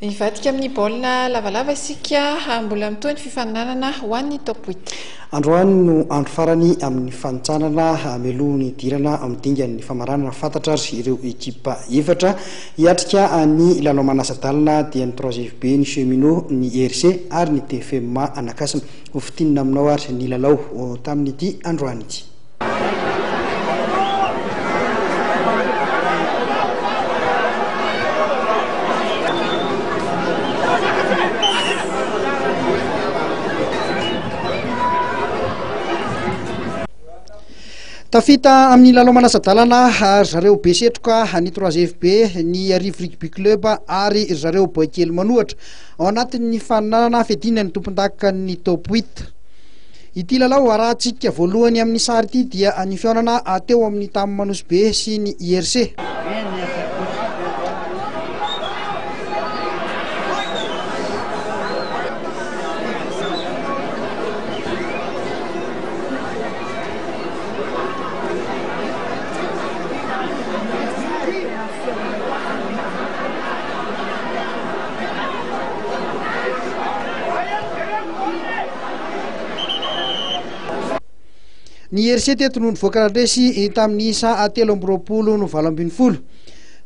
Ivadika amin'ny baolina lavalava isika mbola mitohy ny fifaninanana ho an'ny top 8. Androany no andro farany amin'ny fanitsanana meloha ny dirana amin'ny dingan'ny famaranana fantatra ireo ekipa efatra hiatrika ny lalao manasa-dalana dia ny 3FB ny cheminot ny RC ary ny TFM anakasina ho fitinina aminao ary ny lalao tamin'ity androany ity. Tafita amin'ny lalao manasa-dalana ary zareo be setroka ny 3FB ny Arivo Rugby Club ary zareo Boikely Manohatra ao anatin'ny faninanana fedinany tompon-daka ny top 8. Ity lalao arahantsika voalohany amin'ny sary ity dia ny fihaonana teo amin'ny Tamomanosy be sy ny IRC. Ny RC teto no nivoaka resy tamin'ny isa 3 no 7.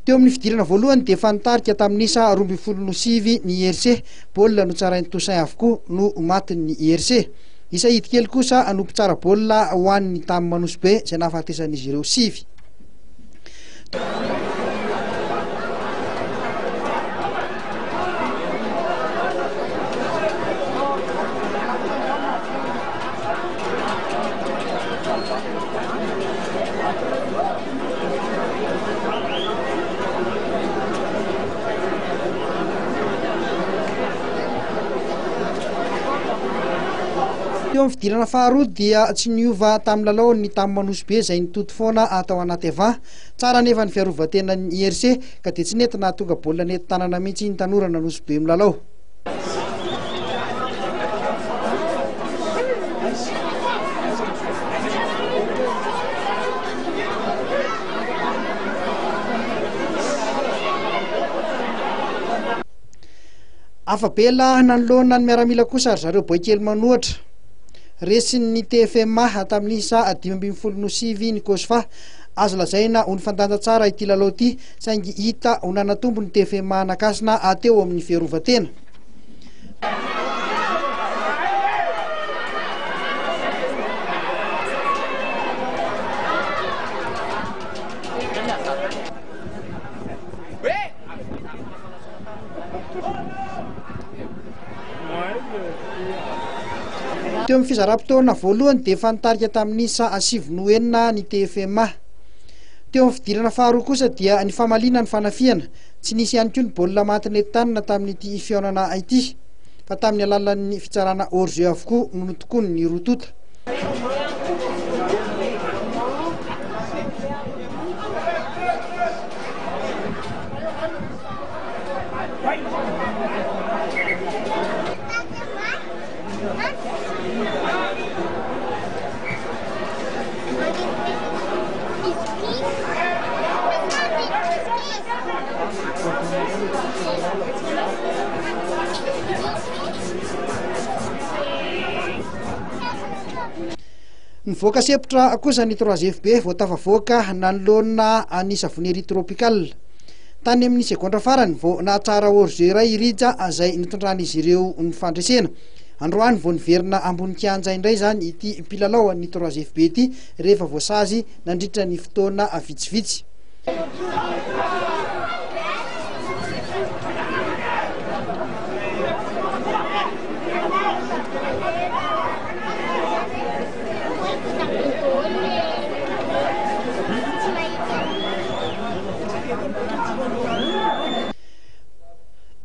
Teo amin'ny fidirana voalohany dia fanitarika tamin'ny isa 29 ny RC, baolina no tsarain'ny Tosain avokoa no matin'ny RC. Isa hidikely kosa no mpitsara baolina ho an'ny Tamomanosy be izay nahafatesan'izy ireo 9. Teo amin'ny fidirana faharoa dia tsy niova tamin'ny lalao ny Tamomanosy be izay nitoto foana atao anaty avant. Tsara nefa ny fiarovan-tena ny IRC ka dia tsy nentina tonga baolina nenti-tanana mihitsy ny Tanora Nanosy be milalao. Afabela nanoloana ny miaramila kosa ary zareo Boikely Manohatra. Resin'ny TFM tamin'ny isa 5-7 ny Kosfa. Azo lazaina ho nifandanja tsara ity lalao ity saingy hita ho nanatombo ny TFM anakasina teo amin'ny fiarovan-tena. Teo amin'ny fizaram-potoana voalohany dia fanitarika tamin'ny isa 7-9 ny TFM. Teo amin'ny fidirana faharoa kosa dia ny famaliana ny fanafiana. Tsy nisy ihany koa ny baolina matin'ny tanina tamin'ity fihaonana ity fa tamin'ny alalan'ny fitsarana hors-jeu avokoa no tokoa ny rotota. Nivoaka sepitra kosa ny 3FB voatafavoaka nanoloana ny Savonnerie Tropicale. Tany amin'ny segondra farany vao nahatsara hors-jeu iray irija izay nitondran'izy ireo ny fandresena. Androany vao niverina ambony kianja indray zany ity mpilalao ny 3FB ity rehefa voasazy nandritra ny fotoana vitsivitsy.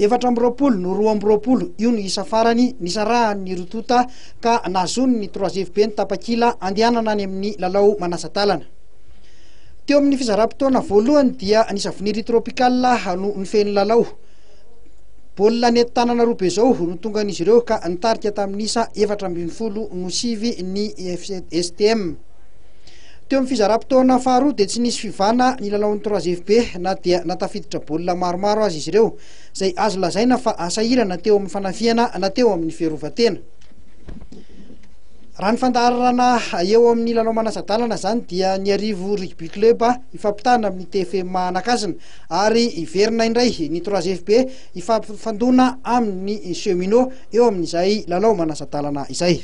Efatra amby 20 no 2 amby 20 io ny isa farany nisarahany rotota ka nazony ny 3FB ny tapakila andehanana any amin'ny lalao manasa-dalana. Teo amin'ny fizaram-potoana voalohany dia ny Savonnerie Tropicale no nifeny lalao. Baolina nenti-tanana roa be zao no tonga an'izy ireo ka nitarika tamin'ny isa 4-7 ny STM. teo amin'ny fizara-potoana faharoa dia tsy nisy fivana ny lalaon'ny 3FP na dia natafiditra baolina maromaro azy izy ireo, izay azo lazaina fa asahirana teo amin'ny fanafiana na teo amin'ny fiarovan-tena. Raha ny fandarana eo amin'ny lalao manasadalana zany dia ny Arivo Rugby Club ifampitana amin'ny TFM Anakazina ary iverina indray ny 3FP ifampifandona amin'ny Cheminot eo amin'izay lalao manasadalana izay.